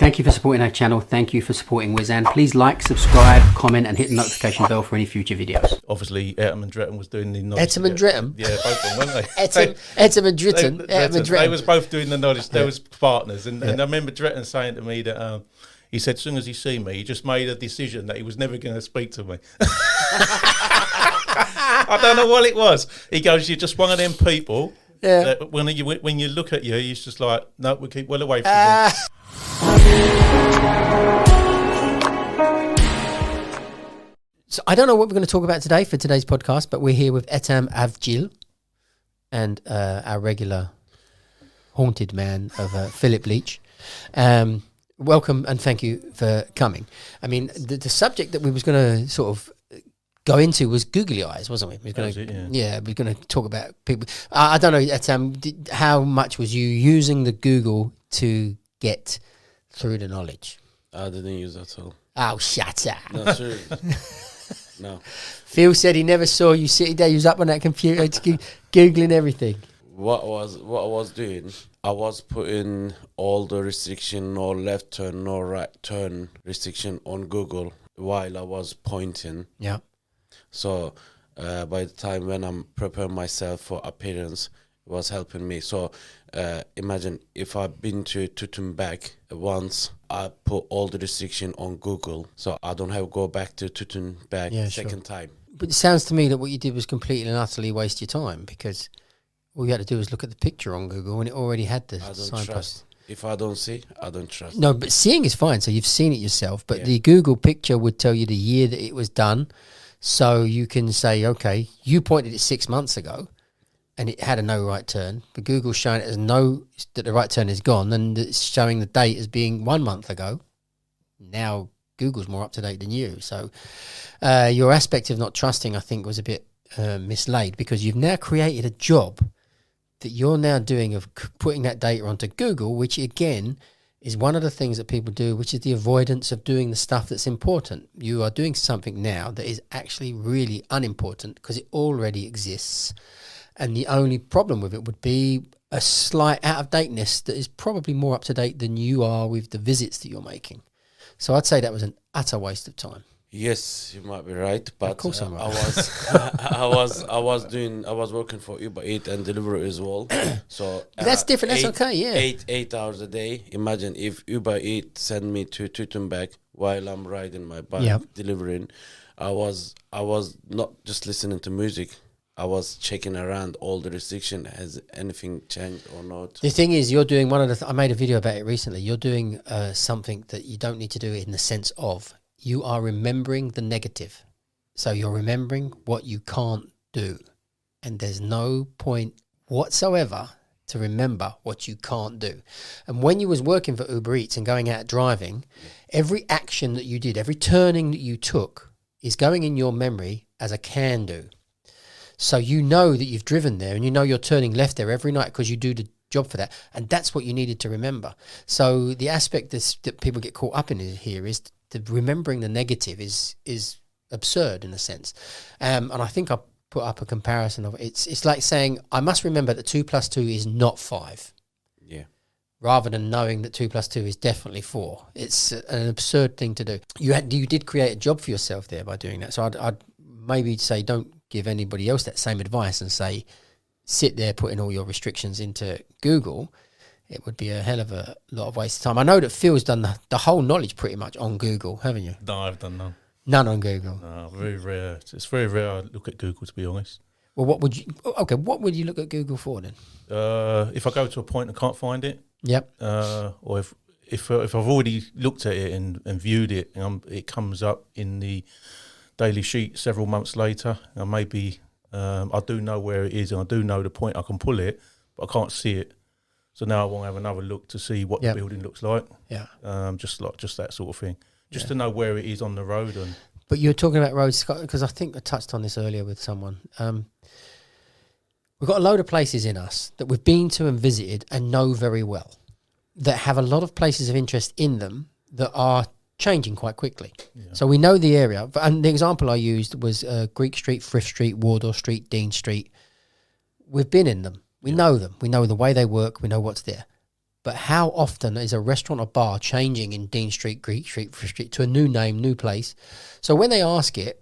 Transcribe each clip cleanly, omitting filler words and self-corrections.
Thank you for supporting our channel. Thank you for supporting Wizan. Please like, subscribe, comment, and hit the notification bell for any future videos. Obviously, Etam and Dretton was doing the knowledge. Etam and Dretton? Yeah, both of them, weren't they? Etam and Dretton. They was both doing the knowledge. They was partners. And I remember Dretton saying to me that he said, as soon as he seen me, he just made a decision that he was never going to speak to me. I don't know what it was. He goes, you're just one of them people. Yeah. That when you look at you, he's just like, no, we keep well away from them. So I don't know what we're going to talk about today for today's podcast, but we're here with Etam Avcil and our regular haunted man of Philip Leach. Welcome and thank you for coming. I mean, the subject that we was going to sort of go into was googly eyes, wasn't we? We're going to talk about people. I don't know, Etam, how much was you using the Google to get through the knowledge? I didn't use that at all. Oh, shut up. No, seriously. No. Phil said he never saw you sitting there. He was up on that computer Googling everything. What I was doing, I was putting all the restriction, no left turn, no right turn restriction on Google while I was pointing. Yeah. So by the time when I'm preparing myself for appearance, it was helping me. So imagine if I've been to Tutunbag once, I put all the restriction on Google, so I don't have to go back to Tutunbag second time. But it sounds to me that what you did was completely and utterly waste your time, because all you had to do was look at the picture on Google and it already had the I don't signpost. trust. If I don't see, I don't trust. No, but seeing is fine, so you've seen it yourself, but Yeah. the Google picture would tell you the year that it was done, so you can say, okay, you pointed it 6 months ago, and it had a no right turn, but Google's showing it as that the right turn is gone, and it's showing the date as being 1 month ago. Now Google's more up to date than you. So your aspect of not trusting, I think, was a bit mislaid, because you've now created a job that you're now doing of putting that data onto Google, which again is one of the things that people do, which is the avoidance of doing the stuff that's important. You are doing something now that is actually really unimportant because it already exists. And the only problem with it would be a slight out-of-dateness that is probably more up-to-date than you are with the visits that you're making. So I'd say that was an utter waste of time. Yes, you might be right, but Of course I'm right. I was working for Uber Eats and Deliveroo as well. So But that's different. That's okay, yeah. 8 hours a day. Imagine if Uber Eats send me to Tutunbag while I'm riding my bike, Yeah. delivering. I was not just listening to music. I was checking around all the restriction. Has anything changed or not? The thing is, you're doing one of the... I made a video about it recently. You're doing something that you don't need to do in the sense of you are remembering the negative. So you're remembering what you can't do. And there's no point whatsoever to remember what you can't do. And when you was working for Uber Eats and going out driving, every action that you did, every turning that you took is going in your memory as a can do. So you know that you've driven there and you know you're turning left there every night because you do the job for that. And that's what you needed to remember. So the aspect that people get caught up in here is the remembering the negative is absurd in a sense. And I think I put up a comparison of it's like saying, I must remember that 2 + 2 is not 5. Yeah. Rather than knowing that 2 + 2 is definitely 4. It's an absurd thing to do. You did create a job for yourself there by doing that. So I'd maybe say don't give anybody else that same advice and say, sit there putting all your restrictions into Google. It would be a hell of a lot of waste of time. I know that Phil's done the whole knowledge pretty much on Google, haven't you? No, I've done none. None on Google. No, very rare. It's very rare I look at Google, to be honest. Well, what would you look at Google for then? If I go to a point and can't find it, Yep. or if I've already looked at it and viewed it, and it comes up in the daily sheet several months later, and maybe I do know where it is and I do know the point I can pull it, but I can't see it. So now I want to have another look to see what the building looks like. Yeah. Just that sort of thing, just to know where it is on the road. And But you're talking about roads, because I think I touched on this earlier with someone. We've got a load of places in us that we've been to and visited and know very well, that have a lot of places of interest in them that are changing quite quickly. Yeah. So we know the area. And the example I used was Greek Street, Thrift Street, Wardour Street, Dean Street. We've been in them. We know them. We know the way they work. We know what's there. but how often is a restaurant or bar changing in Dean Street, Greek Street, Fish Street to a new name, new place? So when they ask it,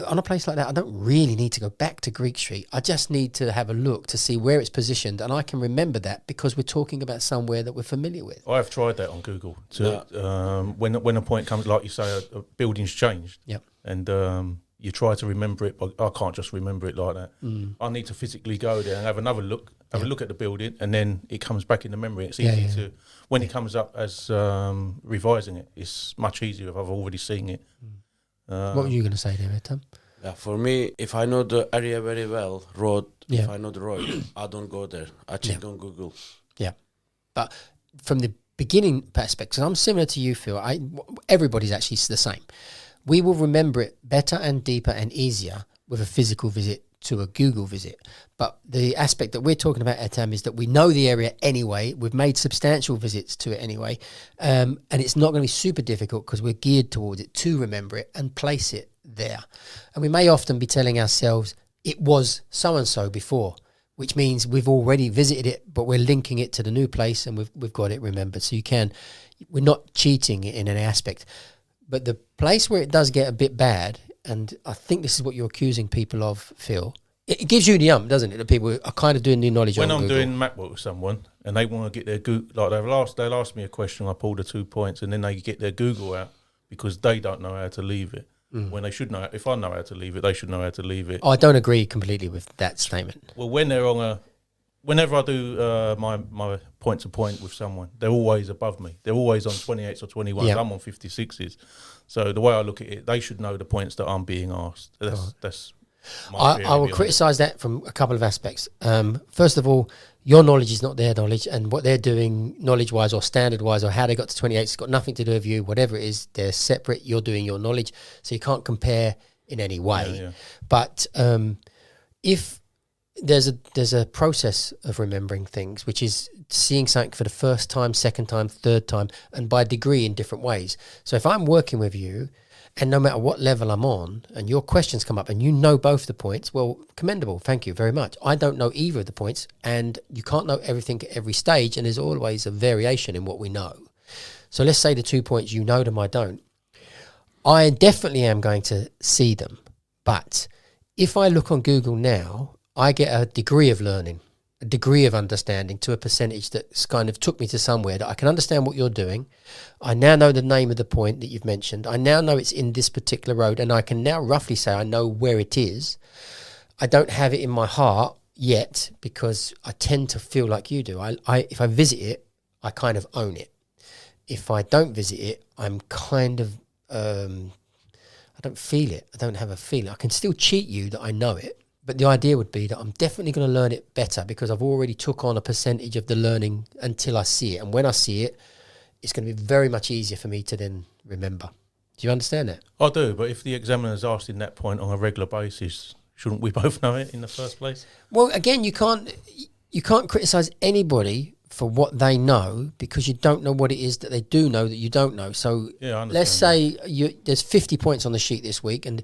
on a place like that, I don't really need to go back to Greek Street. I just need to have a look to see where it's positioned, and I can remember that because we're talking about somewhere that we're familiar with. I've tried that on Google. When a point comes, like you say, a building's changed. Yep. And you try to remember it, but I can't just remember it like that. I need to physically go there and have another look, a look at the building, and then it comes back in the memory. It's easy to, when it comes up as revising it, it's much easier if I've already seen it. What were you going to say there, Tom? Yeah, for me, if I know the area very well, road, Yeah. if I know the road, I don't go there. I check on Google. Yeah. But from the beginning perspective, 'cause I'm similar to you, Phil. Everybody's actually the same. We will remember it better and deeper and easier with a physical visit to a Google visit. But the aspect that we're talking about, Etam, is that we know the area anyway. We've made substantial visits to it anyway. And it's not going to be super difficult because we're geared towards it to remember it and place it there. And we may often be telling ourselves it was so-and-so before, which means we've already visited it, but we're linking it to the new place and we've got it remembered. So we're not cheating in any aspect. But the place where it does get a bit bad, and I think this is what you're accusing people of, Phil, it gives you the doesn't it? That people are kind of doing new knowledge when on I'm Google. doing map work with someone and they want to get their Google, like they'll ask me a question, I pull the 2 points, and then they get their Google out because they don't know how to leave it. When they should know, if I know how to leave it, they should know how to leave it. Oh, I don't agree completely with that statement. Well, when they're whenever I do my point to point with someone, they're always above me. They're always on 28s or 21s. Yeah. I'm on 56s. So the way I look at it, they should know the points that I'm being asked. That's my theory I will behind it. criticise that from a couple of aspects. First of all, your knowledge is not their knowledge, and what they're doing knowledge-wise or standard-wise or how they got to 28 has got nothing to do with you. Whatever it is, they're separate. You're doing your knowledge, so you can't compare in any way. Yeah. But if there's a process of remembering things, which is seeing something for the first time, second time, third time, and by degree in different ways. So if I'm working with you, and no matter what level I'm on, and your questions come up and you know both the points, well, commendable. Thank you very much. I don't know either of the points, and you can't know everything at every stage, and there's always a variation in what we know. So let's say the 2 points, you know them, I don't. I definitely am going to see them, but if I look on Google now, I get a degree of learning, a degree of understanding to a percentage that's kind of took me to somewhere that I can understand what you're doing. I now know the name of the point that you've mentioned. I now know it's in this particular road, and I can now roughly say I know where it is. I don't have it in my heart yet because I tend to feel like you do. If I visit it, I kind of own it. If I don't visit it, I'm kind of, I don't feel it. I don't have a feeling. I can still cheat you that I know it. But the idea would be that I'm definitely going to learn it better because I've already took on a percentage of the learning until I see it. And when I see it, it's going to be very much easier for me to then remember. Do you understand that? I do, but if the examiner's asking that point on a regular basis, shouldn't we both know it in the first place? Well, again, you can't criticise anybody for what they know because you don't know what it is that they do know that you don't know. So Yeah, I understand let's say there's 50 points on the sheet this week, and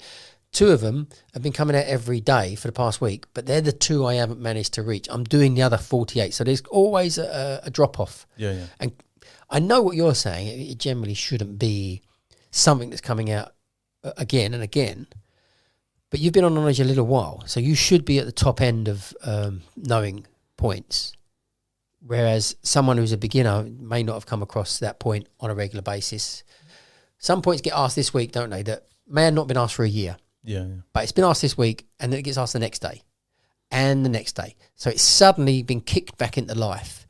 2 of them have been coming out every day for the past week, but they're the 2 I haven't managed to reach. I'm doing the other 48. So there's always a drop-off. Yeah. And I know what you're saying. It generally shouldn't be something that's coming out again and again. But you've been on knowledge a little while, so you should be at the top end of knowing points. Whereas someone who's a beginner may not have come across that point on a regular basis. Some points get asked this week, don't they, that may have not been asked for a year. Yeah. But it's been asked this week, and then it gets asked the next day and the next day. So it's suddenly been kicked back into life.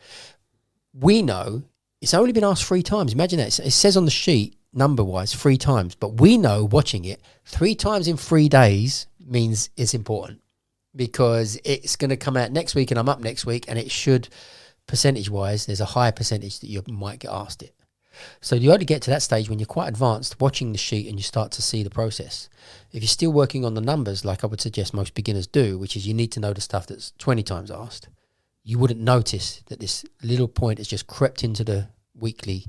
We know it's only been asked 3 times. Imagine that. It says on the sheet, number-wise, 3 times. But we know, watching it, 3 times in 3 days means it's important because it's going to come out next week and I'm up next week, and it should, percentage-wise, there's a higher percentage that you might get asked it. So you only get to that stage when you're quite advanced watching the sheet and you start to see the process. If you're still working on the numbers, like I would suggest most beginners do, which is you need to know the stuff that's 20 times asked, you wouldn't notice that this little point has just crept into the weekly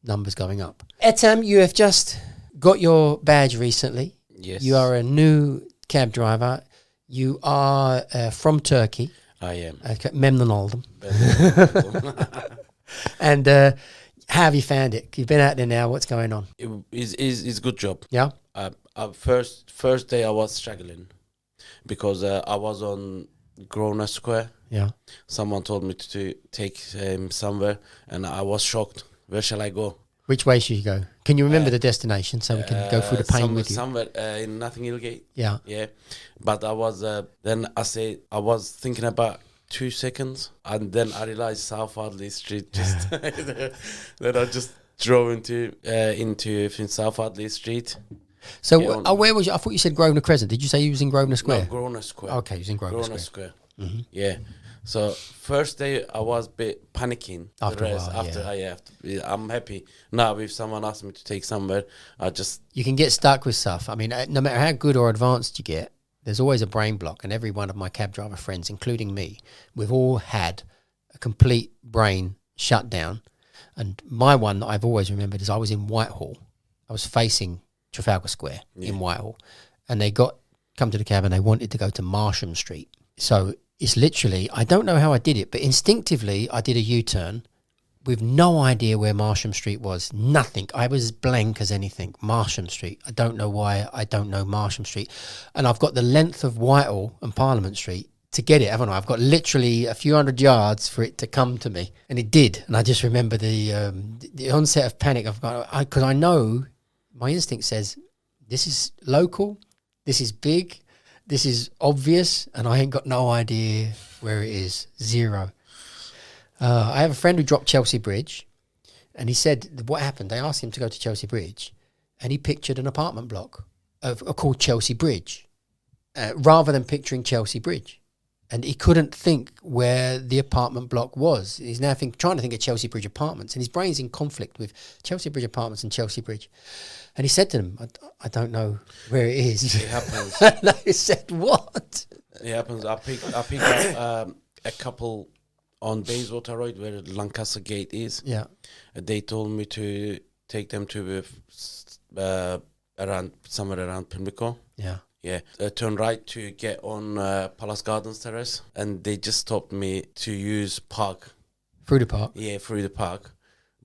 numbers going up. Etam, you have just got your badge recently. Yes. You are a new cab driver. You are from Turkey. I am. Okay, Memnon Oldham. And how have you found it? You've been out there now. What's going on? It's good job. Yeah. First day I was struggling because I was on Grosvenor Square. Yeah. Someone told me to take him somewhere, and I was shocked. Where shall I go? Which way should you go? Can you remember the destination so we can go through the pain with you? Somewhere in Notting Hill Gate. Yeah. Yeah, but I was then I was thinking about 2 seconds, and then I realized South Audley Street. Just then I just drove into South Audley Street. So Yeah, where was you? I thought you said Grosvenor Crescent. Did you say you was in Grosvenor Square? No, Grosvenor Square. Okay, you was in Grosvenor Square. Square. Yeah. So first day I was a bit panicking. After a while, I'm happy now. If someone asks me to take somewhere, I just You can get stuck with stuff. I mean, no matter how good or advanced you get, there's always a brain block. And every one of my cab driver friends, including me, we've all had a complete brain shutdown. And my one that I've always remembered is I was in Whitehall. I was facing Trafalgar Square in Whitehall. And they come to the cab and they wanted to go to Marsham Street. So it's literally, I don't know how I did it, but instinctively I did a U-turn with no idea where Marsham Street was. Nothing. I was blank as anything. Marsham Street. I don't know why I don't know Marsham Street. And I've got the length of Whitehall and Parliament Street to get it, haven't I? I've got literally a few hundred yards for it to come to me. And it did. And I just remember the onset of panic. Because I know my instinct says, this is local, this is big, this is obvious, and I ain't got no idea where it is. Zero. I have a friend who dropped Chelsea Bridge, and he said what happened. They asked him to go to Chelsea Bridge, and he pictured an apartment block called Chelsea Bridge, rather than picturing Chelsea Bridge. And he couldn't think where the apartment block was. He's now trying to think of Chelsea Bridge Apartments, and his brain's in conflict with Chelsea Bridge Apartments and Chelsea Bridge. And he said to them, I don't know where it is. it happens. And I said, what? It happens. I picked up a couple on Bayswater Road where Lancaster Gate is. Yeah. They told me to take them to somewhere around Pimlico. Yeah. Yeah, turn right to get on Palace Gardens Terrace, and they just stopped me to use park. Through the park? Yeah, through the park.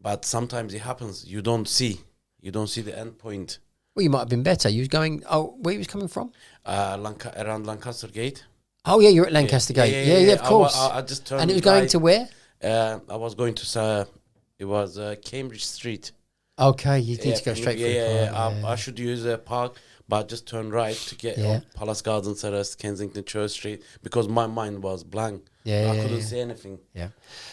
But sometimes it happens. You don't see the end point. Well, you might have been better. You was going, where you was coming from? Around Lancaster Gate. Oh, yeah, you're at Lancaster Gate. Yeah, of course. I just turned. And it was going right. to where? I was going to, it was Cambridge Street. Okay, you need to go straight through the park. I should use a park, but just turn right to get on Palace Gardens Terrace, Kensington Church Street, because my mind was blank. I couldn't see anything. Yeah.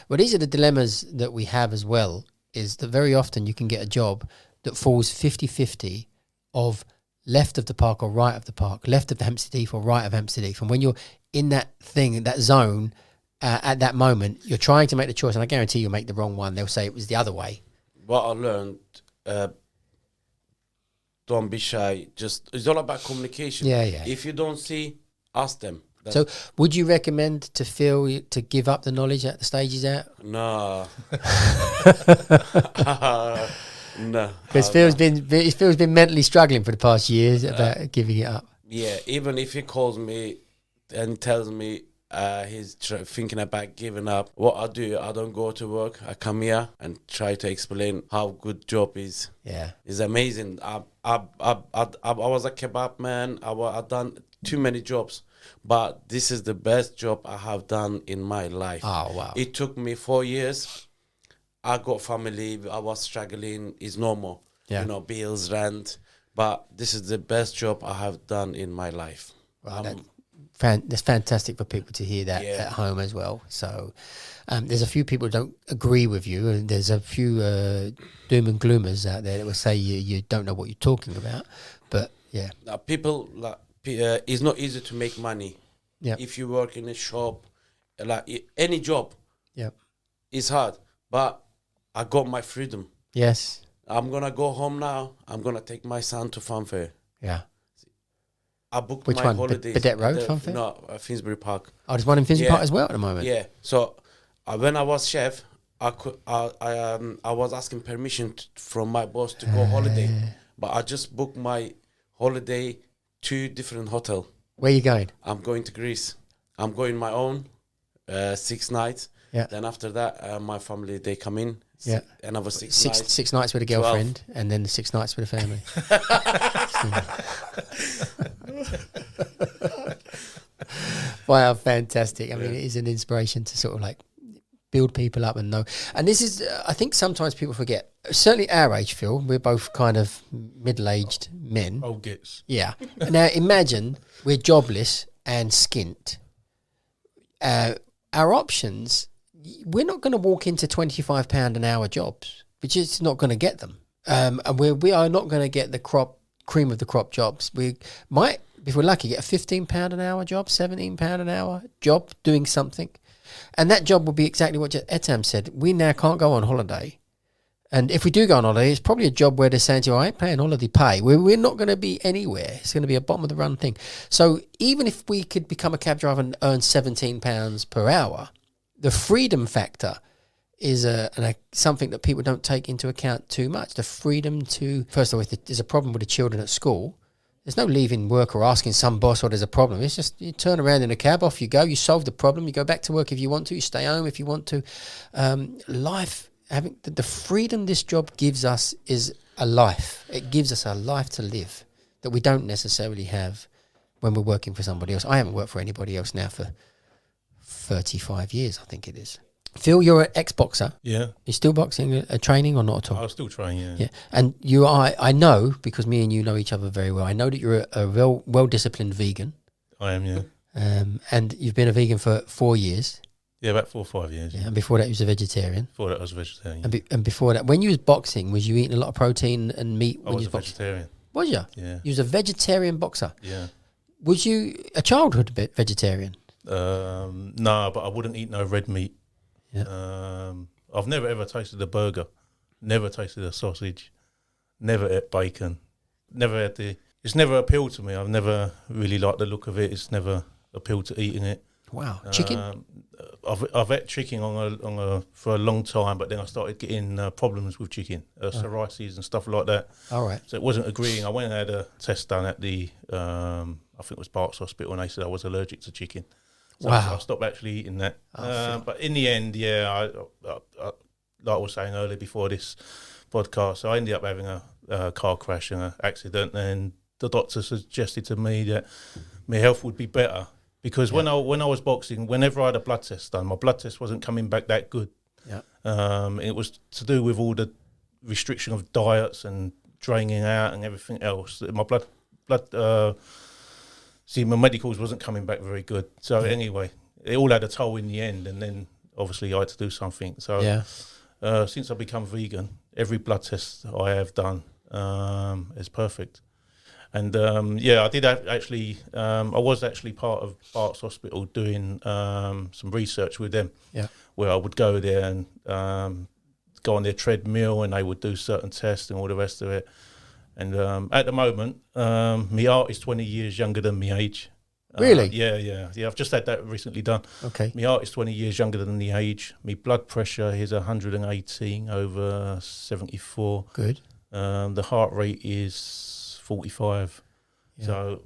Well, these are the dilemmas that we have as well, is that very often you can get a job that falls 50-50 of left of the park or right of the park, left of Hampstead Heath or right of Hampstead Heath. And when you're in that thing, that zone, at that moment, you're trying to make the choice, and I guarantee you'll make the wrong one. They'll say it was the other way. What I learned, don't be shy. It's all about communication. Yeah. If you don't see, ask them. So, would you recommend to Phil to give up the knowledge at the stage he's out? No. No. Because Phil's been mentally struggling for the past years about giving it up. Yeah, even if he calls me and tells me he's thinking about giving up, what I do, I don't go to work. I come here and try to explain how good job is. Yeah, it's amazing. I was a kebab man. I've done too many jobs, but this is the best job I have done in my life. Oh wow! It took me 4 years. I got family. I was struggling. It's normal. Yeah. Bills, rent. But this is the best job I have done in my life. Well, that's fantastic for people to hear that at home as well. So there's a few people who don't agree with you, and there's a few doom and gloomers out there that will say you don't know what you're talking about. But yeah, people it's not easy to make money. Yeah, if you work in a shop, like any job, it's hard. But I got my freedom. Yes. I'm gonna go home now. I'm gonna take my son to Funfair. Yeah. I booked Which my one? holidays. Burdett Road, Funfair? No, Finsbury Park. Oh, there's one in Finsbury Park as well at the moment. Yeah. So when I was chef, I was asking permission from my boss to go holiday, but I just booked my holiday 2 different hotel. Where are you going? I'm going to Greece. I'm going my own. 6 nights. Yeah. Then after that, my family, they come in. Yeah. Another 6 nights. 6 nights with a 12. girlfriend, and then 6 nights with a family. Wow, fantastic! I mean, it is an inspiration to sort of like build people up and know. And this is, I think, sometimes people forget. Certainly, our age, Phil, we're both kind of middle-aged men. Old gits. Yeah. Now, imagine we're jobless and skint. Our options, we're not going to walk into £25 an hour jobs. We're just not going to get them. And we are not going to get the cream of the crop jobs. We might, if we're lucky, get a £15 an hour job, £17 an hour job doing something. And that job will be exactly what Etam said. We now can't go on holiday. And if we do go on holiday, it's probably a job where they're saying to you, I ain't paying holiday pay. We're not going to be anywhere. It's going to be a bottom of the run thing. So even if we could become a cab driver and earn £17 per hour, the freedom factor is something that people don't take into account too much. The freedom to, first of all, if there's a problem with the children at school, there's no leaving work or asking some boss or there's a problem. It's just you turn around in a cab, off you go, you solve the problem, you go back to work if you want to, you stay home if you want to. Life, having the freedom this job gives us is a life. It gives us a life to live that we don't necessarily have when we're working for somebody else. I haven't worked for anybody else now for 35 years, I think it is. Phil, you're an ex-boxer. Yeah. You're still boxing, training or not at all? I'll still train, yeah. Yeah, and you are. I know because me and you know each other very well. I know that you're a well-disciplined vegan. I am, yeah. And you've been a vegan for 4 years. Yeah, about 4 or 5 years. Yeah, and before that, you was a vegetarian. Before that, I was a vegetarian. And before that, when you was boxing, was you eating a lot of protein and meat? I when was you a vegetarian. Was you? Yeah. You was a vegetarian boxer. Yeah. Was you a childhood vegetarian? No, but I wouldn't eat no red meat. Yeah. I've never ever tasted a burger, never tasted a sausage, never ate bacon, never had it's never appealed to me. I've never really liked the look of it. It's never appealed to eating it. Wow, chicken. I've ate chicken for a long time, but then I started getting problems with chicken, psoriasis and stuff like that. All right. So it wasn't agreeing. I went and had a test done at the I think it was Barts Hospital, and they said I was allergic to chicken. So Wow. I stopped actually eating that. But in the end, yeah, I like I was saying earlier before this podcast, I ended up having a car crash and an accident, and the doctor suggested to me that my health would be better because when I was boxing, whenever I had a blood test done, my blood test wasn't coming back that good. Yeah. It was to do with all the restriction of diets and draining out and everything else. My blood. My medicals wasn't coming back very good. So anyway, it all had a toll in the end, and then obviously I had to do something. So since I've become vegan, every blood test I have done is perfect. And I did actually. I was actually part of Barts Hospital doing some research with them. Yeah. Where I would go there and go on their treadmill, and they would do certain tests and all the rest of it. And at the moment, my heart is 20 years younger than my age. Really? Yeah. I've just had that recently done. Okay. My heart is 20 years younger than the age. My blood pressure is 118 over 74. Good. The heart rate is 45. Yeah. So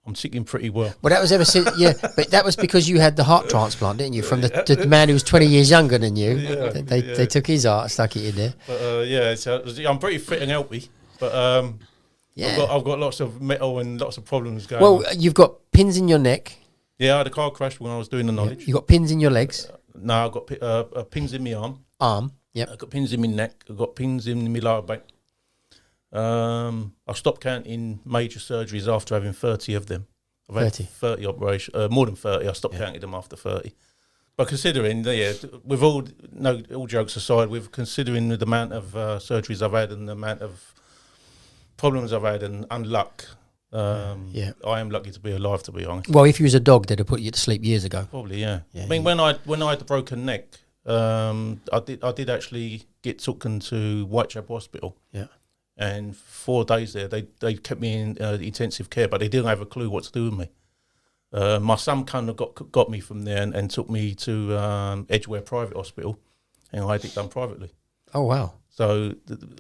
I'm ticking pretty well. Well, that was ever since, but that was because you had the heart transplant, didn't you? From the man who was 20 years younger than you. They took his heart, stuck it in there. But so I'm pretty fit and healthy. But I've got lots of metal and lots of problems going on. Well, you've got pins in your neck. Yeah, I had a car crash when I was doing the knowledge. You've got pins in your legs. No, I've got pins in my Arm. Yep. I've got pins in my neck. I've got pins in my lower back. I stopped counting major surgeries after having 30 of them. I've had 30 operations, more than 30. I stopped counting them after 30. But considering, with all jokes aside, with considering the amount of surgeries I've had and the amount of problems I've had and unluck, I am lucky to be alive, to be honest. Well, if you was a dog, they'd have put you to sleep years ago. Probably, yeah. I mean, when I had the broken neck, I did actually get taken to Whitechapel Hospital. Yeah. And 4 days there, they kept me in intensive care, but they didn't have a clue what to do with me. My son kind of got me from there and took me to Edgware Private Hospital, and I had it done privately. Oh, wow. So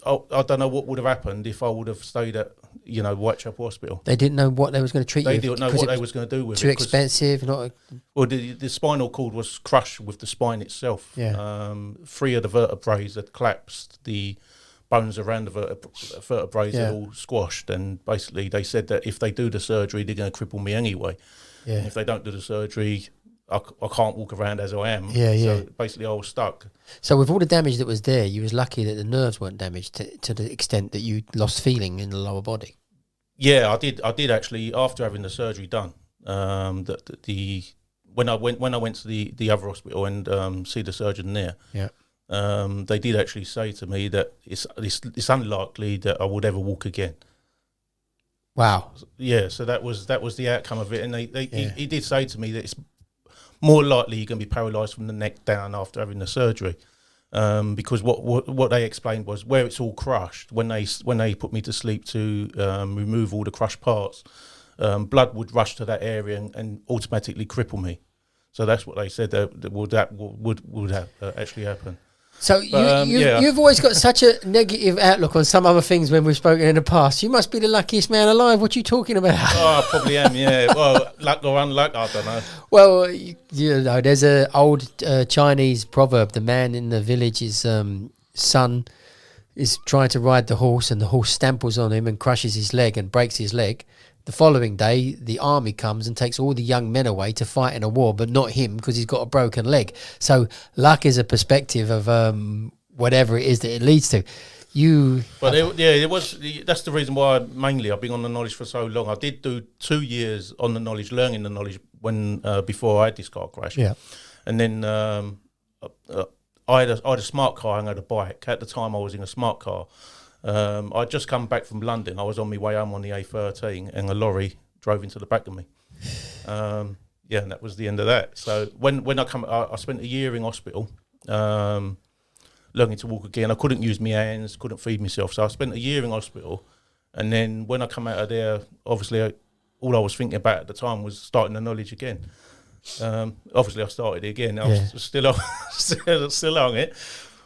I don't know what would have happened if I would have stayed at Whitechapel Hospital. They didn't know what they was going to treat They you. didn't know 'cause what it they was was going to do with too it. 'cause- expensive. Not Well, the spinal cord was crushed with the spine itself. Yeah. 3 of the vertebrae had collapsed. The bones around the vertebrae Yeah. had all squashed. And basically, they said that if they do the surgery, they're going to cripple me anyway. yeah. And if they don't do the surgery, I can't walk around as I am. Yeah, yeah. So basically, I was stuck. So with all the damage that was there, you was lucky that the nerves weren't damaged to the extent that you lost feeling in the lower body. Yeah, I did actually after having the surgery done. When I went to the other hospital and see the surgeon there, Yeah. they did actually say to me that it's unlikely that I would ever walk again. Wow. Yeah, so that was the outcome of it, and Yeah. he did say to me that it's more likely you're going to be paralysed from the neck down after having the surgery, because what they explained was where it's all crushed. When they put me to sleep to remove all the crushed parts, blood would rush to that area and automatically cripple me. So that's what they said that would have, actually happen. So But, you've always got such a negative outlook on some other things when we've spoken in the past. You must be the luckiest man alive. What are you talking about? Oh, I probably am. Yeah. Well, luck or unluck, I don't know. Well, there's a old Chinese proverb: the man in the village's son is trying to ride the horse, and the horse stamples on him and crushes his leg and breaks his leg. The following day, the army comes and takes all the young men away to fight in a war, but not him because he's got a broken leg. So luck is a perspective of whatever it is that it leads to. But it was. That's the reason why mainly I've been on the knowledge for so long. I did do 2 years on the knowledge, learning the knowledge when before I had this car crash. Yeah. And then I had a smart car and I had a bike. At the time, I was in a smart car. I'd just come back from London. I was on my way home on the A13 and a lorry drove into the back of me. And that was the end of that. So when I spent a year in hospital, learning to walk again. I couldn't use my hands, couldn't feed myself. So I spent a year in hospital. And then when I come out of there, obviously all I was thinking about at the time was starting the knowledge again. Obviously I started it again. I'm still on it.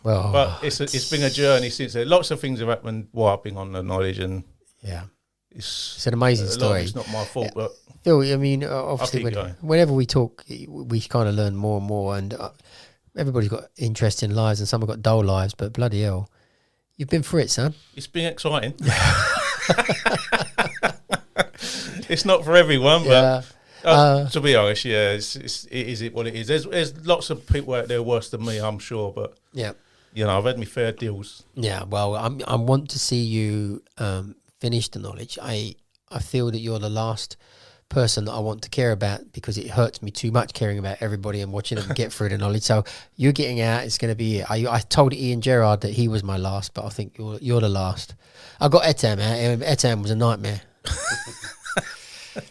Well, But it's been a journey since then. Lots of things have happened while I've been on the knowledge, and yeah, it's it's an amazing a lot of story. it's not my fault, but Phil, I mean, obviously, keep going. whenever we talk, we kind of learn more and more, and everybody's got interesting lives, and some have got dull lives, but bloody hell, you've been through it, son. it's been exciting. It's not for everyone, but to be honest, it is what it is. There's lots of people out there worse than me, I'm sure, but Yeah. I've had my fair deals. Yeah, well, I want to see you finish the knowledge. I feel that you're the last person that I want to care about because it hurts me too much caring about everybody and watching them get through the knowledge. So you're getting out. It's going to be it. I told Ian Gerrard that he was my last, but I think you're the last. I got Etam out. Etam was a nightmare.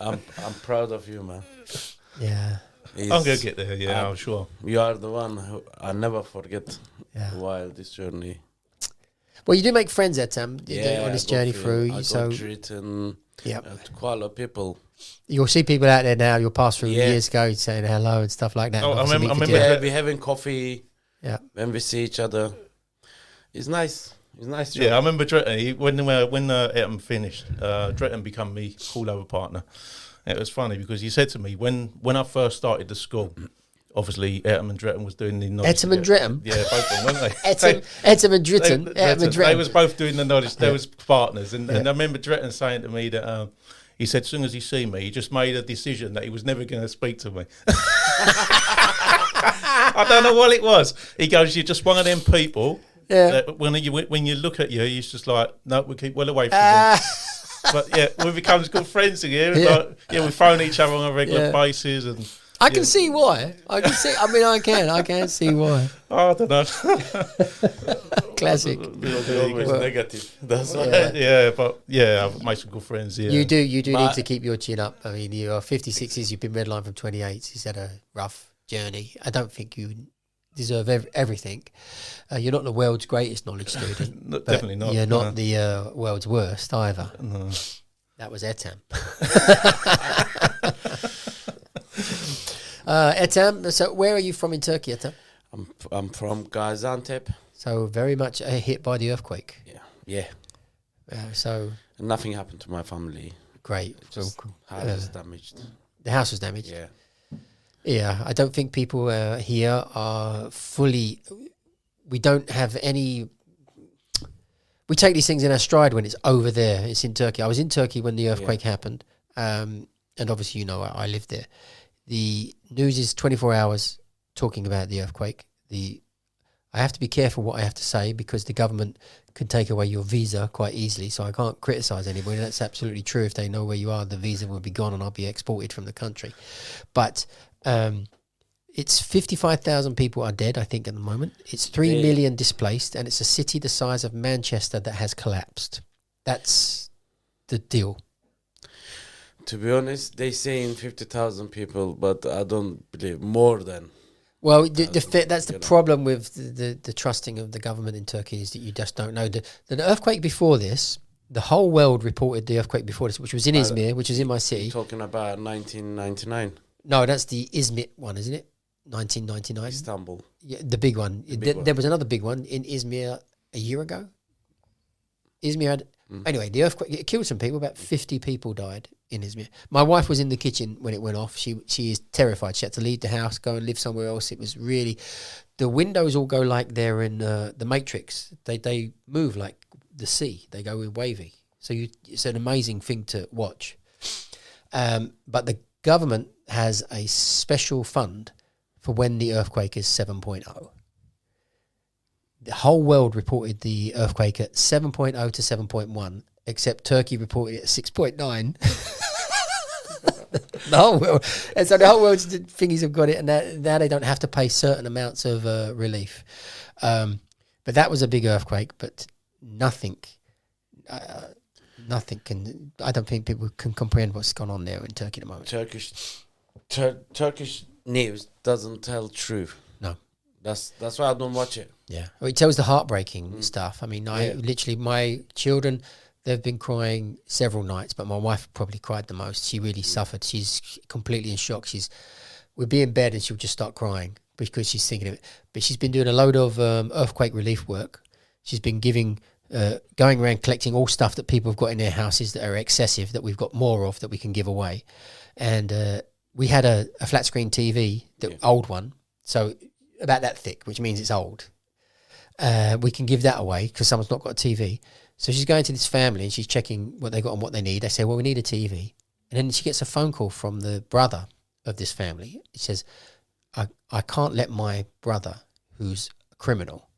I'm proud of you, man. Yeah. I'm going to get there, I'm sure. You are the one who I never forget Yeah. while this journey. Well, you do make friends, Etam, on this I journey got through. I So got treated yeah, quite a lot of people. you'll see people out there now. You'll pass through Yeah. years ago saying hello and stuff like that. Oh, I Obviously remember- meet I for remember- dinner. Yeah, we having coffee. Yeah. When we see each other, it's nice. It's nice. Yeah, I remember Dretton, when Etam finished, Dretton became my call-over partner. It was funny because he said to me, when I first started the school, obviously Etam and Dretton was doing the knowledge. Etam and Dretton? Yeah, both of them, weren't they? Etam and Dritton. Etam and They Dretton. was both doing the knowledge. They was partners. And I remember Dretton saying to me that he said as soon as he see me, he just made a decision that he was never going to speak to me. I don't know what it was. He goes, you're just one of them people. Yeah. That when you look at you, he's just like, no, we keep well away from them. But yeah, we become good friends again. Yeah. Like, we've phoned each other on a regular Yeah. basis, and I can see why. I can see why. I don't know. Classic. Always negative. That's why. Yeah. but I've made some good friends. Yeah, You do need But- to keep your chin up. I mean, you are 56s. You've been redline from 28s. He's had a rough journey. I don't think you deserve everything. You're not the world's greatest knowledge student. No, but definitely not, You're no. not the world's worst either. No. That was Etam. Etam, so where are you from in Turkey, Etam? I'm from Gaziantep. So very much hit by the earthquake. Yeah. So And nothing happened to my family. Great. Just So, house was damaged. the house was damaged. Yeah. Yeah, I don't think people here are fully. We don't have any. We take these things in our stride when it's over there. It's in Turkey. I was in Turkey when the earthquake happened, and obviously, you know, I lived there. The news is 24 hours talking about the earthquake. I have to be careful what I have to say because the government can take away your visa quite easily. So I can't criticise anybody. That's absolutely true. If they know where you are, the visa will be gone and I'll be exported from the country. But it's 55,000 people are dead, I think, at the moment. It's 3 million displaced, and it's a city the size of Manchester that has collapsed. That's the deal. To be honest, they saying 50,000 people, but I don't believe more than. Well, that's the problem with the trusting of the government in Turkey is that you just don't know. The earthquake before this, the whole world reported the earthquake before this, which was in Izmir, which is in my city. Talking about 1999. No, that's the Izmit one, isn't it? 1999. Istanbul. Yeah, the big one. one. There was another big one in Izmir a year ago. Izmir had... Anyway, the earthquake, it killed some people. About 50 people died in Izmir. My wife was in the kitchen when it went off. She is terrified. She had to leave the house, go and live somewhere else. It was really... The windows all go like they're in the Matrix. They move like the sea. They go wavy. So it's an amazing thing to watch. But the government has a special fund for when the earthquake is 7.0. The whole world reported the earthquake at 7.0 to 7.1, except Turkey reported it at 6.9. The whole world. And so the whole world's thingies have got it, and now they don't have to pay certain amounts of relief. But that was a big earthquake, but nothing can... I don't think people can comprehend what's gone on there in Turkey at the moment. Turkish news doesn't tell truth. No. That's why I don't watch it. Yeah. Well, it tells the heartbreaking stuff. I mean, literally, my children, they've been crying several nights, but my wife probably cried the most. She really suffered. She's completely in shock. We'd be in bed and she'll just start crying because she's thinking of it. But she's been doing a load of earthquake relief work. She's been going around collecting all stuff that people have got in their houses that are excessive, that we've got more of, that we can give away. And we had a flat screen TV, the old one, so about that thick, which means it's old. We can give that away because someone's not got a TV. So she's going to this family and she's checking what they got and what they need. They say, well, we need a TV. And then she gets a phone call from the brother of this family. It says, I can't let my brother, who's a criminal,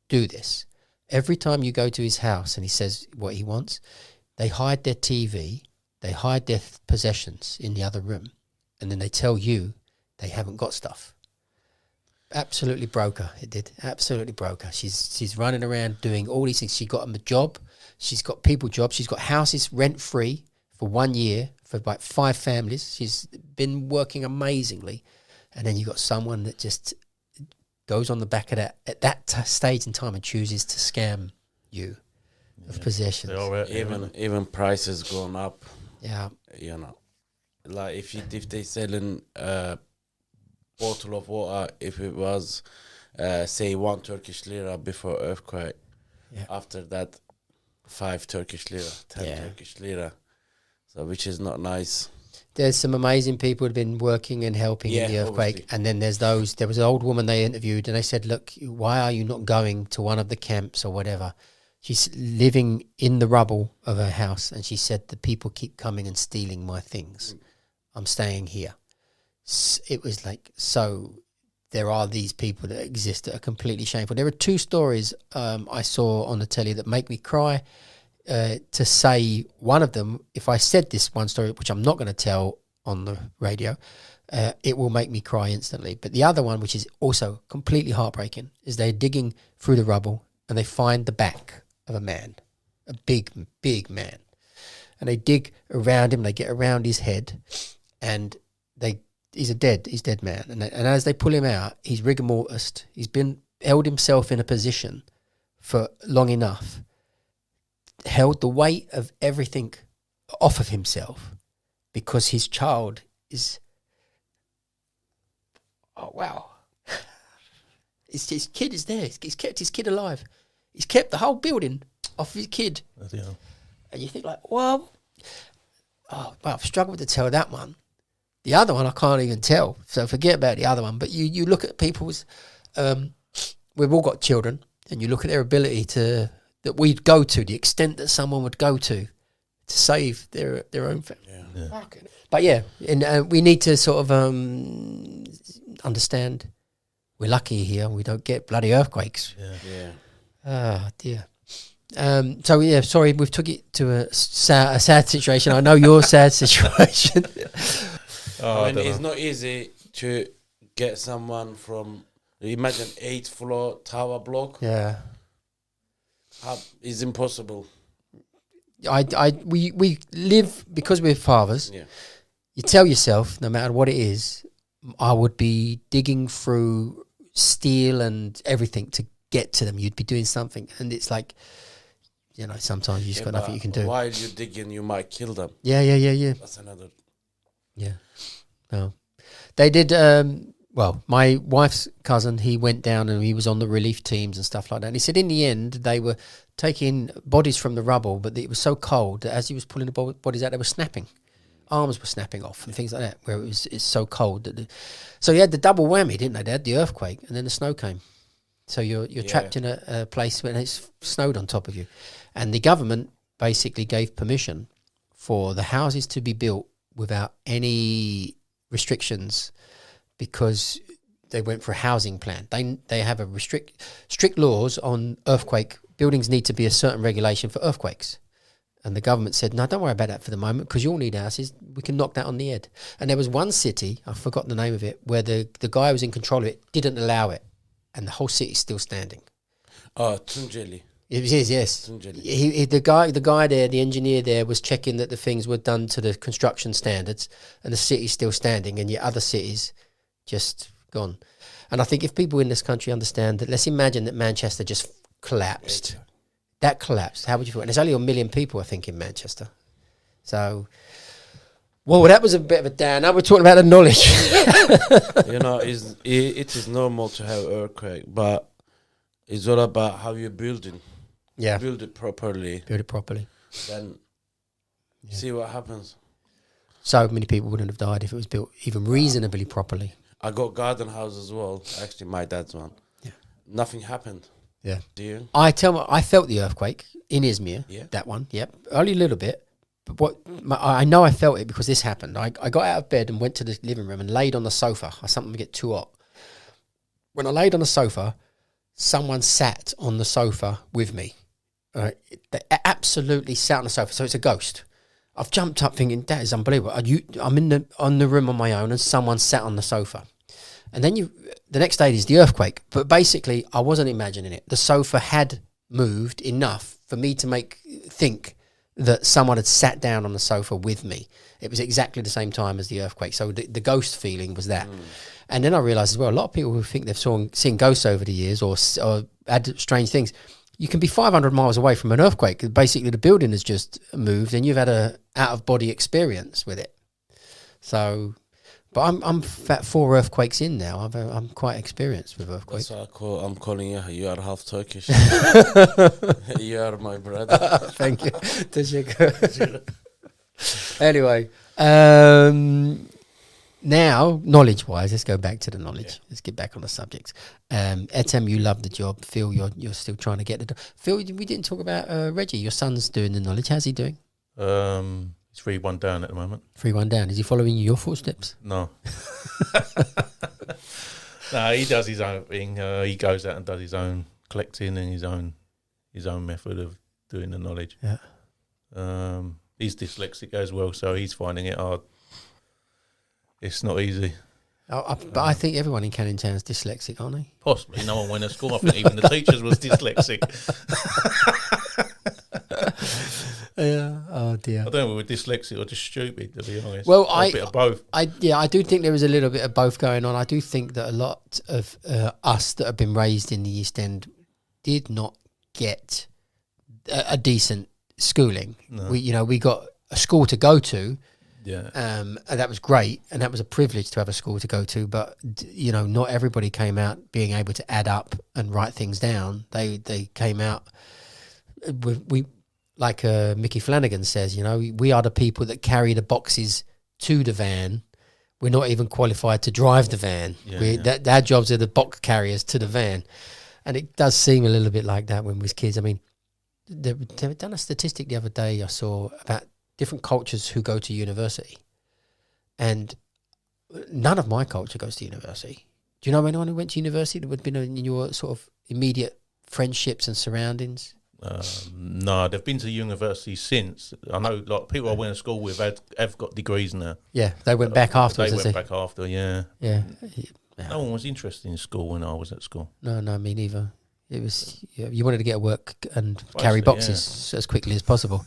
do this. Every time you go to his house and he says what he wants, they hide their TV, they hide their possessions in the other room, and then they tell you they haven't got stuff. Absolutely broke her. It did. Absolutely broke her. She's running around doing all these things. She got him a job. She's got people jobs. She's got houses rent free for 1 year for like 5 families. She's been working amazingly. And then you got someone that just goes on the back of that at that stage in time and chooses to scam you of possessions. Even prices going up. Yeah. You know, like if they selling bottle of water, if it was say 1 Turkish lira before earthquake, after that 5 Turkish lira, 10 Turkish lira, so which is not nice. There's some amazing people who've been working and helping in the earthquake, obviously. And then there was an old woman they interviewed and they said, look, why are you not going to one of the camps or whatever? She's living in the rubble of her house and she said, the people keep coming and stealing my things. I'm staying here. It was like, so there are these people that exist that are completely shameful. There are 2 stories I saw on the telly that make me cry. To say one of them, if I said this one story, which I'm not going to tell on the radio, it will make me cry instantly. But the other one, which is also completely heartbreaking, is they're digging through the rubble and they find the back of a man, a big, big man. And they dig around him, they get around his head, and he's a dead man. And as they pull him out, he's rigor mortis. He's been held himself in a position for long enough, held the weight of everything off of himself because his child is... Oh, wow. His kid is there. He's kept his kid alive. He's kept the whole building off his kid. and you think like, well, I've struggled to tell that one. The other one I can't even tell, so forget about the other one. But you look at people's, we've all got children, and you look at their ability that we'd go to, the extent that someone would go to save their own family. Yeah. But yeah, and we need to sort of understand we're lucky here. We don't get bloody earthquakes. Yeah. Oh dear. So yeah, sorry, we've took it to a sad situation. I know your sad situation. Oh, I I mean, don't it's know. not easy to get someone from, imagine 8th floor tower block. Yeah. It's impossible. We live, because we're fathers. Yeah. You tell yourself, no matter what it is, I would be digging through steel and everything to get to them. You'd be doing something, and it's like, sometimes you just got nothing you can do. While you're digging, you might kill them. Yeah. That's another. Yeah. No. They did, well, my wife's cousin, he went down and he was on the relief teams and stuff like that. And he said in the end, they were taking bodies from the rubble, but it was so cold that as he was pulling the bodies out, they were snapping. Arms were snapping off and things like that, where it's so cold. So you had the double whammy, didn't they? They had the earthquake and then the snow came. So you're trapped in a place when it's snowed on top of you. And the government basically gave permission for the houses to be built without any restrictions, because they went for a housing plan. They have a strict laws on earthquake. Buildings need to be a certain regulation for earthquakes. And the government said, no, don't worry about that for the moment, because you all need houses. We can knock that on the head. And there was one city, I've forgotten the name of it, where the guy who was in control of it didn't allow it. And the whole city's still standing. Oh, Tunjeli. It is, yes. Tunjeli. The guy there, the engineer there, was checking that the things were done to the construction standards, and the city's still standing, and yet other cities just gone. And I think if people in this country understand that, let's imagine that Manchester just collapsed. That collapsed. How would you feel? And there's only 1 million people, I think, in Manchester. So, well, that was a bit of a down. Now we're talking about the knowledge. It is normal to have earthquake, but it's all about how you're building. Yeah. Build it properly, Build it properly. then see what happens. So many people wouldn't have died if it was built even reasonably properly. I got garden house as well. Actually, my dad's one. Yeah. Nothing happened. Yeah. Do you? I felt the earthquake in Izmir. Yeah. That one. Yep. Only a little bit. But I know I felt it because this happened. I got out of bed and went to the living room and laid on the sofa. Something to get too hot. When I laid on the sofa, someone sat on the sofa with me. They absolutely sat on the sofa. So it's a ghost. I've jumped up thinking, that is unbelievable. I'm on the room on my own and someone sat on the sofa. And then the next day is the earthquake. But basically, I wasn't imagining it. The sofa had moved enough for me to think that someone had sat down on the sofa with me. It was exactly the same time as the earthquake. So the ghost feeling was that. And then I realised as well, a lot of people who think they've seen ghosts over the years or had strange things, you can be 500 miles away from an earthquake. Basically, the building has just moved and you've had a out-of-body experience with it. So, but I'm 4 earthquakes in now. I'm quite experienced with earthquakes. That's what I'm calling you. You are half Turkish. You are my brother. Thank you. Teşekkür. Anyway, now, knowledge-wise, let's go back to the knowledge. Yeah. Let's get back on the subject. Etem, you love the job. Phil, you're still trying to get the... Phil, we didn't talk about Reggie. Your son's doing the knowledge. How's he doing? He's 3-1 down at the moment. 3-1 down. Is he following your footsteps? No. No, he does his own thing. He goes out and does his own collecting and his own method of doing the knowledge. Yeah. He's dyslexic as well, so he's finding it hard. It's not easy. But I think everyone in Canning Town is dyslexic, aren't they? Possibly. No one went to school. I think even the teachers was dyslexic. Yeah. Oh dear. I don't know if we're dyslexic or just stupid, to be honest. Well, Or a bit of both. I do think there is a little bit of both going on. I do think that a lot of us that have been raised in the East End did not get a decent schooling. No. We got a school to go to, Yeah. and that was great, and that was a privilege to have a school to go to. But not everybody came out being able to add up and write things down. They came out. like Mickey Flanagan says, you know, we are the people that carry the boxes to the van. We're not even qualified to drive the van. Our jobs are the box carriers to the van. And it does seem a little bit like that when we was kids. I mean, they've done a statistic the other day I saw about different cultures who go to university. And none of my culture goes to university. Do you know anyone who went to university that would have been in your sort of immediate friendships and surroundings? No, they've been to university since. I know, like people I went to school with have got degrees now. Yeah, they went back afterwards. They went back after, yeah. Yeah. No one was interested in school when I was at school. No, me neither. It was you wanted to get to work and carry boxes as quickly as possible,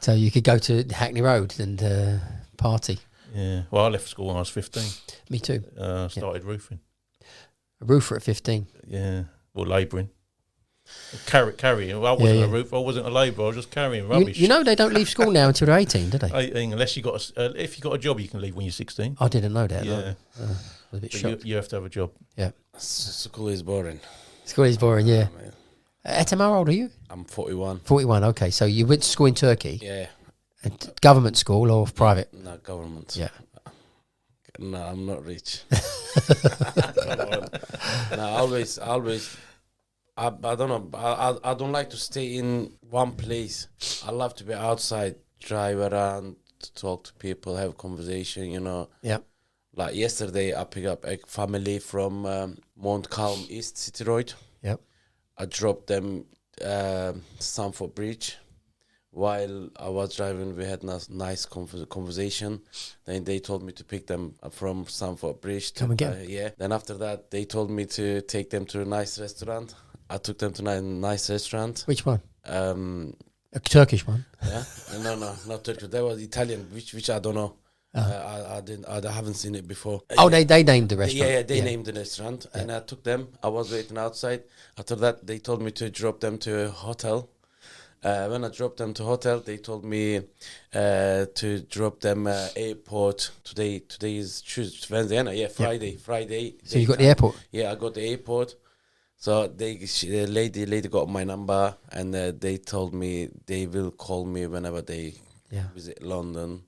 so you could go to Hackney Road and party. Yeah. Well, I left school when I was 15. Me too. Started roofing. A roofer at 15. Yeah. Or labouring. Carrying. Well, I wasn't a roofer. I wasn't a labourer. I was just carrying rubbish. You know they don't leave school now until they're 18, do they? 18, unless you got if you got a job, you can leave when you're 16. I didn't know that. Yeah. No. I was a bit shocked. You have to have a job. Yeah. School is boring. School is boring, yeah. Man. Etem, how old are you? I'm 41. 41, okay. So you went to school in Turkey? Yeah. Government school or private? No, government. Yeah. No, I'm not rich. No, always. I don't know. I don't like to stay in one place. I love to be outside, drive around, talk to people, have conversation. You know. Yeah. Like yesterday, I picked up a family from Mount Calm East City Road. Yep. I dropped them Stamford Bridge. While I was driving, we had nice conversation. Then they told me to pick them up from Stamford Bridge. Come again? Yeah. Then after that, they told me to take them to a nice restaurant. I took them to a nice restaurant. Which one? A Turkish one? Yeah. No, not Turkish. That was Italian, which I don't know. I haven't seen it before. Oh, they named the restaurant. Yeah, they named the restaurant, and I took them. I was waiting outside. After that, they told me to drop them to a hotel. When I dropped them to hotel, they told me to drop them airport. Today is Tuesday, Wednesday, yeah, Friday. So you got the airport? Yeah, I got the airport. So the lady got my number, and they told me they will call me whenever they visit London.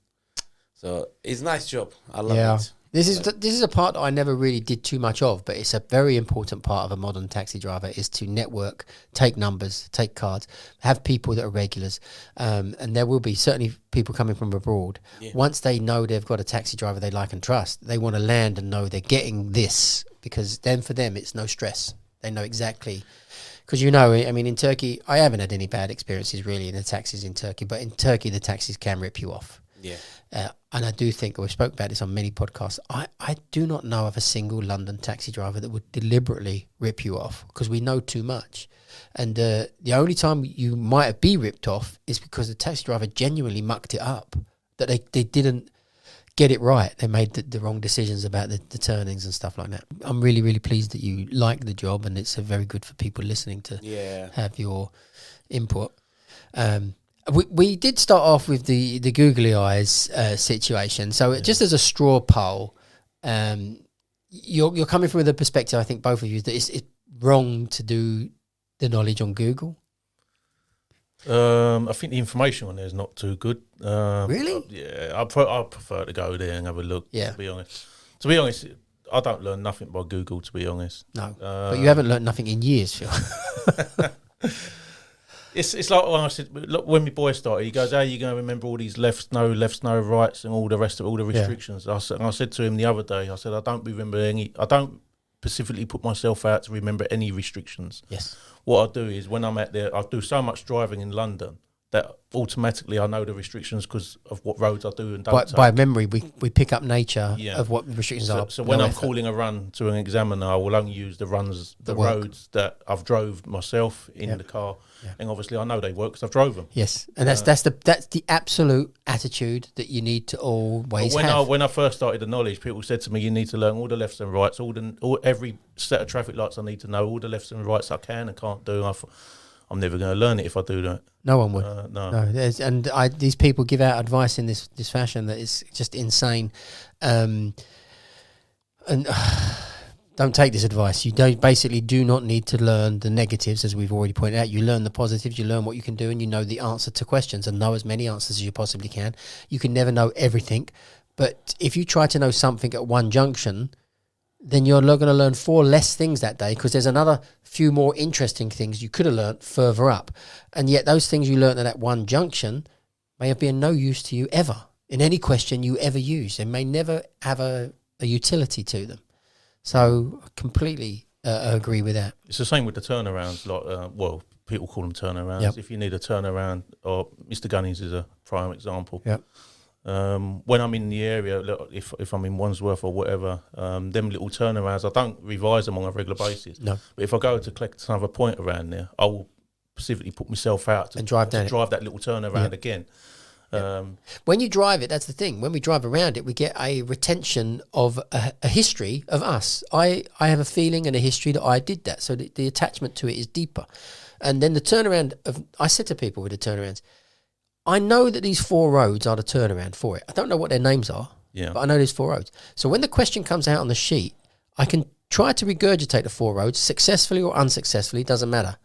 So it's a nice job. I love it. This is a part that I never really did too much of, but it's a very important part of a modern taxi driver is to network, take numbers, take cards, have people that are regulars, and there will be certainly people coming from abroad. Yeah. Once they know they've got a taxi driver they like and trust, they want to land and know they're getting this, because then for them it's no stress. They know exactly. Because, you know, I mean, in Turkey, I haven't had any bad experiences really in the taxis in Turkey, but in Turkey the taxis can rip you off. Yeah. And I do think, we've spoke about this on many podcasts, I do not know of a single London taxi driver that would deliberately rip you off, because we know too much. And the only time you might be ripped off is because the taxi driver genuinely mucked it up, that they didn't get it right. They made the wrong decisions about the turnings and stuff like that. I'm really, really pleased that you like the job, and it's very good for people listening to have your input. We did start off with the googly eyes situation. So just as a straw poll, you're coming from the perspective, I think both of you, that it's wrong to do the knowledge on Google. I think the information on there is not too good. Really? Yeah, I prefer to go there and have a look. Yeah. To be honest, I don't learn nothing by Google. To be honest, no. But you haven't learned nothing in years, Phil. It's like when I said, look, when my boy started, he goes, "How are you going to remember all these lefts, no rights, and all the rest of all the restrictions?" Yeah. I said to him the other day, I said, I don't specifically put myself out to remember any restrictions. Yes. What I do is when I'm out there, I do so much driving in London that automatically I know the restrictions because of what roads I do and don't take. By memory, we pick up nature of what the restrictions are. So when I'm calling a run to an examiner, I will only use the roads that I've drove myself in the car. Yeah. And obviously I know they work because I've drove them. Yes, and that's the absolute attitude that you need to always have. When I first started the knowledge, people said to me, you need to learn all the lefts and rights, every set of traffic lights I need to know, all the lefts and rights I can and can't do. I thought, I'm never going to learn it if I do that. No one would. No. These people give out advice in this fashion that is just insane. And Don't take this advice. You do not need to learn the negatives, as we've already pointed out. You learn the positives, you learn what you can do, and you know the answer to questions, and know as many answers as you possibly can. You can never know everything, but if you try to know something at one junction, then you're going to learn 4 less things that day, because there's another few more interesting things you could have learnt further up. And yet those things you learnt at that one junction may have been no use to you ever, in any question you ever use. They may never have a utility to them. So I completely agree with that. It's the same with the turnarounds. Like, well, people call them turnarounds. Yep. If you need a turnaround, or Mr. Gunnings is a prime example. Yep. When I'm in the area, look, if I'm in Wandsworth or whatever, them little turnarounds, I don't revise them on a regular basis. No. But if I go to collect another point around there, I will specifically put myself out to And drive down it. drive that little turnaround Yep. again. When you drive it, that's the thing. When we drive around it, we get a retention of a history of us. I have a feeling and a history that I did that. So the attachment to it is deeper. And then the turnaround I said to people with the turnarounds, I know that these 4 roads are the turnaround for it. I don't know what their names are, Yeah. but I know there's 4 roads. So when the question comes out on the sheet, I can try to regurgitate the 4 roads successfully or unsuccessfully, doesn't matter.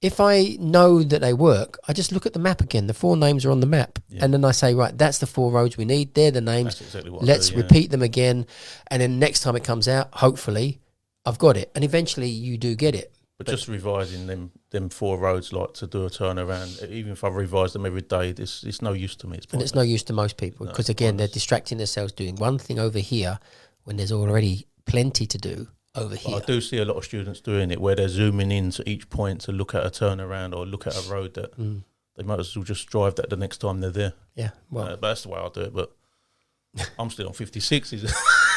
If I know that they work, I just look at the map again. The 4 names are on the map. Yeah. And then I say, right, that's the 4 roads we need. They're the names. That's exactly what I Let's do, yeah. repeat them again. And then next time it comes out, hopefully, I've got it. And eventually you do get it. But just revising them 4 roads, like to do a turnaround, even if I revise them every day, it's no use to me. And it's no use to most people because, again, they're distracting themselves doing one thing over here when there's already plenty to do over here. I do see a lot of students doing it where they're zooming in to each point to look at a turnaround or look at a road that they might as well just drive that the next time they're there. Yeah, well, But that's the way I do it. But I'm still on 56s.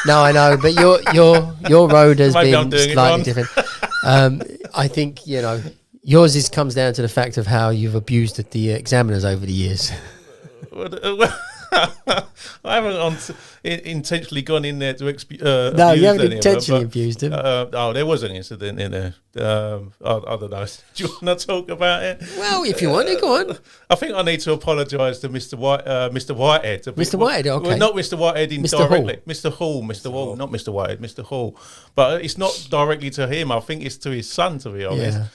no, I know, but your road has Maybe I'm been doing it slightly wrong. different. I think yours comes down to the fact of how you've abused the examiners over the years. I haven't intentionally gone in there to No, abuse you haven't anyone, intentionally but, abused him. there was an incident in there. I don't know. Do you want to talk about it? Well, if you want to, go on. I think I need to apologise to Mr. Whitehead. Mr. Whitehead, okay. Well, not Mr. Whitehead Mr. indirectly. Mr. Hall, not Mr. Whitehead, Mr. Hall. But it's not directly to him. I think it's to his son, to be honest. Yeah.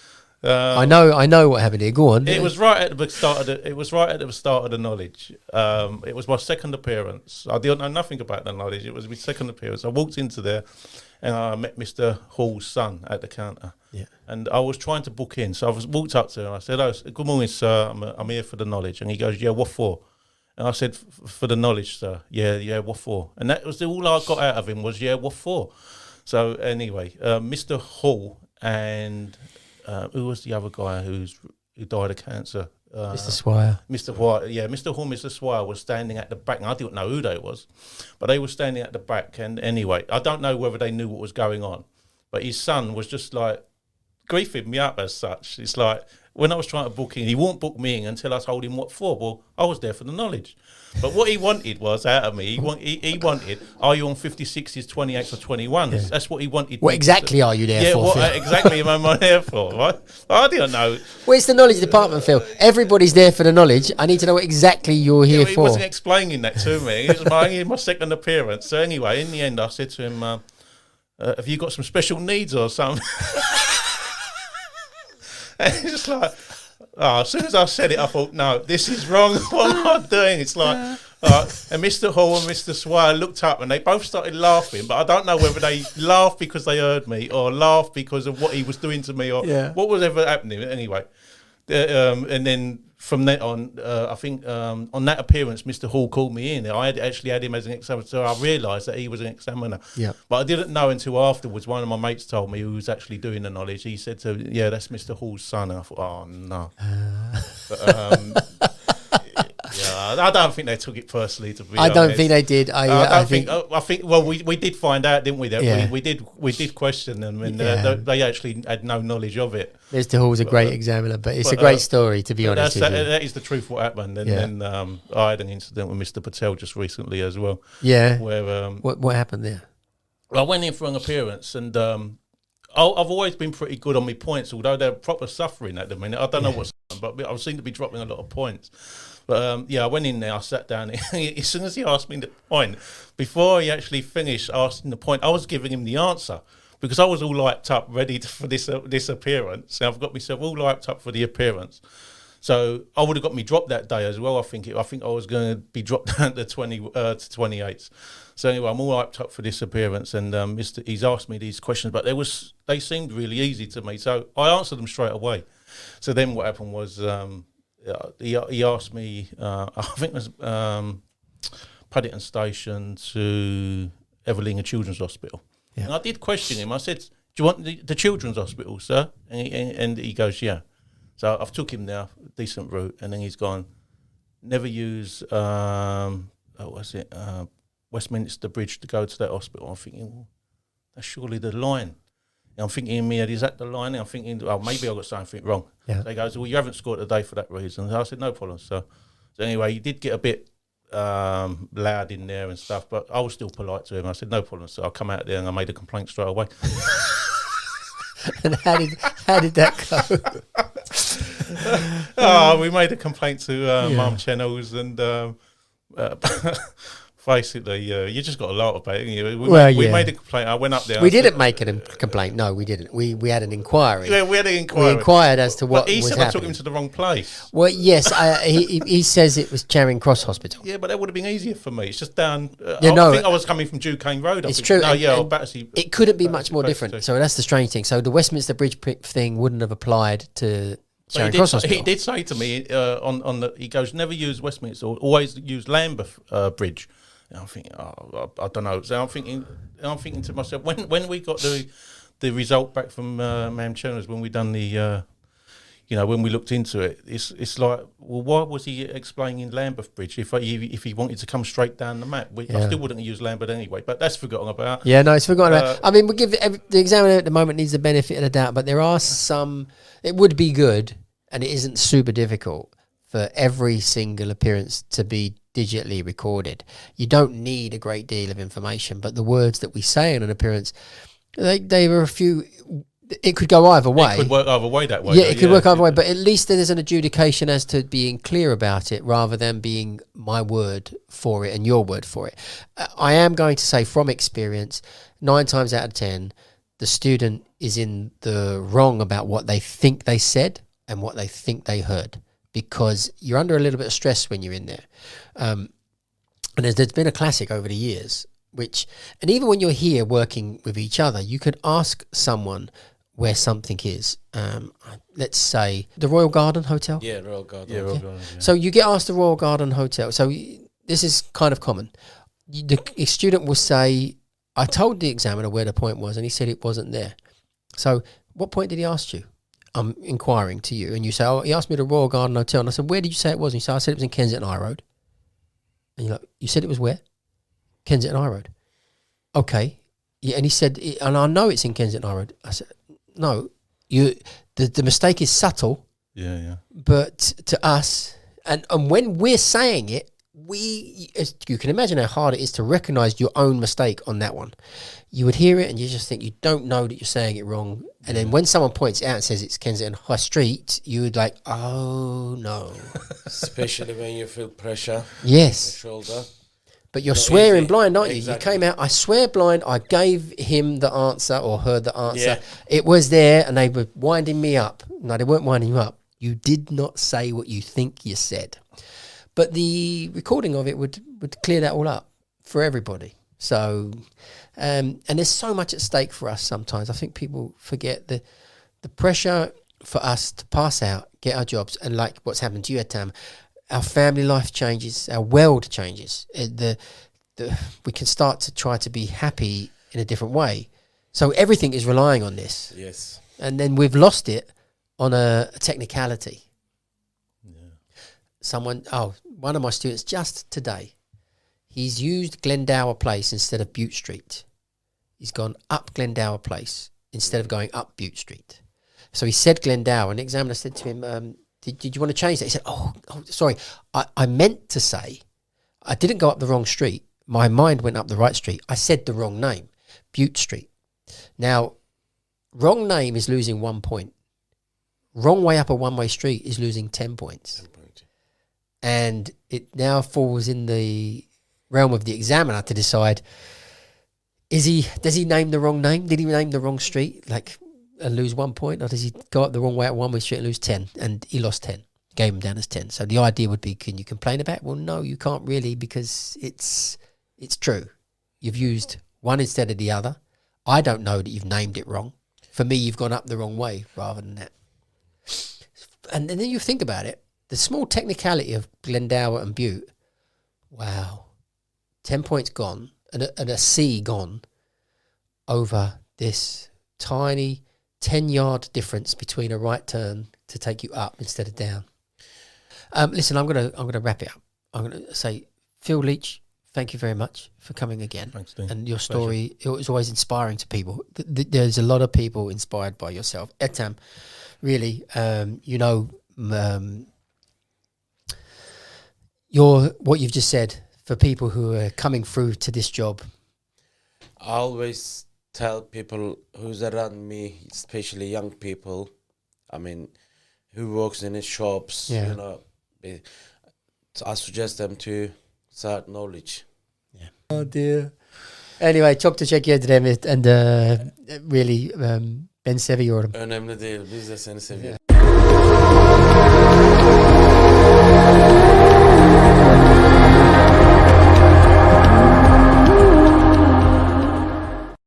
I know what happened here. Go on. It was right at the start of the knowledge. It was my second appearance. I didn't know nothing about the knowledge. It was my second appearance. I walked into there, and I met Mr. Hall's son at the counter. Yeah. And I was trying to book in, so I walked up to him. I said, "Oh, good morning, sir. I'm here for the knowledge." And he goes, "Yeah, what for?" And I said, "For the knowledge, sir." Yeah, what for? And that was all I got out of him was, "Yeah, what for?" So anyway, Mr. Hall and who was the other guy who died of cancer? Mr. Swire. Mr. White, yeah, Mr. Hall, Mr. Swire was standing at the back, and I didn't know who they was, but they were standing at the back. And anyway, I don't know whether they knew what was going on, but his son was just like griefing me up as such. It's like when I was trying to book in, he won't book me in until I told him what for. Well, I was there for the knowledge. But what he wanted was out of me, he wanted, are you on 56s, 28s or 21s? Yeah. That's what he wanted. What exactly are you there for? Yeah, what exactly am I there for? Right? I didn't know. Well, it's the knowledge department, Phil. Everybody's there for the knowledge. I need to know what exactly you're here He for. wasn't explaining that to me. It was my second appearance. So anyway, in the end, I said to him, have you got some special needs or something? And he's just like, as soon as I said it, I thought, no, this is wrong. What am I doing? It's like, and Mr. Hall and Mr. Swire looked up and they both started laughing, but I don't know whether they laughed because they heard me or laughed because of what he was doing to me or what was ever happening. Anyway, and then from then on, I think on that appearance, Mr. Hall called me in. I had actually had him as an examiner, so I realised that he was an examiner. Yeah. But I didn't know until afterwards. One of my mates told me who was actually doing the knowledge. He said to, "Yeah, that's Mr. Hall's son." And I thought, "Oh no." But, yeah, I don't think they took it personally. To be honest, I don't think they did. I think. Well, we did find out, didn't we? That Yeah. we did question them, and Yeah. they actually had no knowledge of it. Mr. Hall's a great examiner, but it's a great story, to be honest with you. That is the truth. What happened, and then I had an incident with Mr. Patel just recently as well. Yeah. Where what happened there? I went in for an appearance, and I've always been pretty good on my points, although they're proper suffering at the minute. I don't know what's happened, but I seem to be dropping a lot of points. But I went in there, I sat down. As soon as he asked me the point, before he actually finished asking the point, I was giving him the answer. because I was all hyped up, ready for this appearance. And I've got myself all hyped up for the appearance. So I would have got me dropped that day as well. I think I was going to be dropped down to 28. So anyway, I'm all hyped up for this appearance, and he's asked me these questions, but they seemed really easy to me, so I answered them straight away. So then what happened was he asked me, I think it was Paddington Station to Everlinga Children's Hospital, and I did question him. I said, "Do you want the Children's Hospital, sir?" And he goes, "Yeah." So I've took him there, decent route, and then he's gone, never use, Westminster Bridge to go to that hospital. I'm thinking, well, that's surely the line. And I'm thinking in my head, is that the line? And I'm thinking, oh, maybe I got something wrong. Yeah. So he goes, well, you haven't scored today for that reason. So I said, no problem. So anyway, he did get a bit loud in there and stuff, but I was still polite to him. I said, no problem. So I come out there and I made a complaint straight away. And how did that go? We made a complaint to Mum Channels, and basically, you just got a lot about it. We made a complaint. I went up there. We didn't make a complaint. No, we didn't. We had an inquiry. Yeah, we had an inquiry. We inquired as to what but he was said happening. I took him to the wrong place. Well, yes, he says it was Charing Cross Hospital. Yeah, but that would have been easier for me. It's just down. I think I was coming from Duquesne Road. It's true. Battersea. It couldn't be much more different. So that's the strange thing. So the Westminster Bridge thing wouldn't have applied to Charing Cross Hospital. He did say to me he goes, never use Westminster, always use Lambeth Bridge. And I'm thinking, I don't know. So I'm thinking to myself, when we got the result back from Mam Cherners, when we done the, when we looked into it, it's like, well, why was he explaining Lambeth Bridge if he wanted to come straight down the map? I still wouldn't use Lambeth anyway, but that's forgotten about. Yeah, no, it's forgotten about. I mean, we give the examiner at the moment needs the benefit of the doubt, but there are some. It would be good, and it isn't super difficult for every single appearance to be digitally recorded. You don't need a great deal of information, but the words that we say in an appearance, they were a few. It could go either way. It could work either way that way. Yeah, it could work either way, but at least there's an adjudication as to being clear about it rather than being my word for it and your word for it. I am going to say from experience, 9 times out of 10, the student is in the wrong about what they think they said and what they think they heard, because you're under a little bit of stress when you're in there. And there's been a classic over the years, and even when you're here working with each other, you could ask someone where something is. Let's say the Royal Garden Hotel. Yeah, Royal Garden. Yeah, Royal Garden, yeah. So you get asked the Royal Garden Hotel. So this is kind of common. The student will say, I told the examiner where the point was, and he said it wasn't there. So what point did he ask you? I'm inquiring to you. And you say, oh, he asked me the Royal Garden Hotel. And I said, where did you say it was? And you say, I said it was in Kensington High Road. And you're like, you said it was where? Kensington High Road. Okay. Yeah, and he said, and I know it's in Kensington High Road. I said, no, the mistake is subtle. Yeah. But to us, and when we're saying it, you can imagine how hard it is to recognise your own mistake on that one. You would hear it and you just think you don't know that you're saying it wrong. And then when someone points it out and says it's Kensington High Street, you would like, oh no. Especially when you feel pressure. Yes. On the shoulder. But you're swearing easy. blind, aren't you? Exactly. You came out, I swear blind, I gave him the answer or her the answer. Yeah. It was there and they were winding me up. No, they weren't winding you up. You did not say what you think you said. But the recording of it would clear that all up for everybody. So, and there's so much at stake for us sometimes. I think people forget the pressure for us to pass out, get our jobs, and like what's happened to you, Tam, our family life changes, our world changes. We can start to try to be happy in a different way. So everything is relying on this. Yes. And then we've lost it on a technicality. One of my students just today, he's used Glendower Place instead of Bute Street. He's gone up Glendower Place instead of going up Bute Street. So he said Glendower, and the examiner said to him, did you want to change that? He said, oh sorry, I meant to say, I didn't go up the wrong street. My mind went up the right street. I said the wrong name, Bute Street. Now, wrong name is losing 1 point. Wrong way up a one-way street is losing 10 points. And it now falls in the realm of the examiner to decide, Does he name the wrong name? Did he name the wrong street, like, and lose 1 point, or does he go up the wrong way at one way street and lose 10? And he lost 10, gave him down as 10. So the idea would be, can you complain about it? Well, no, you can't really, because it's true. You've used one instead of the other. I don't know that you've named it wrong. For me, you've gone up the wrong way rather than that. And then you think about it, the small technicality of Glendower and Butte, wow, 10 points gone, and a C gone over this tiny 10-yard difference between a right turn to take you up instead of down. Listen, I'm gonna wrap it up. I'm gonna say, Phil Leach, thank you very much for coming again. Thanks, Dean. And your story, it was always inspiring to people. There's a lot of people inspired by yourself. Ettam, really, what you've just said, for people who are coming through to this job. I always tell people who's around me, especially young people, I mean, who works in the shops, Yeah. you know, I suggest them to start knowledge. Yeah. Oh dear. Anyway, çok teşekkür ederim and really, ben seviyorum. Önemli değil, biz de seni seviyoruz.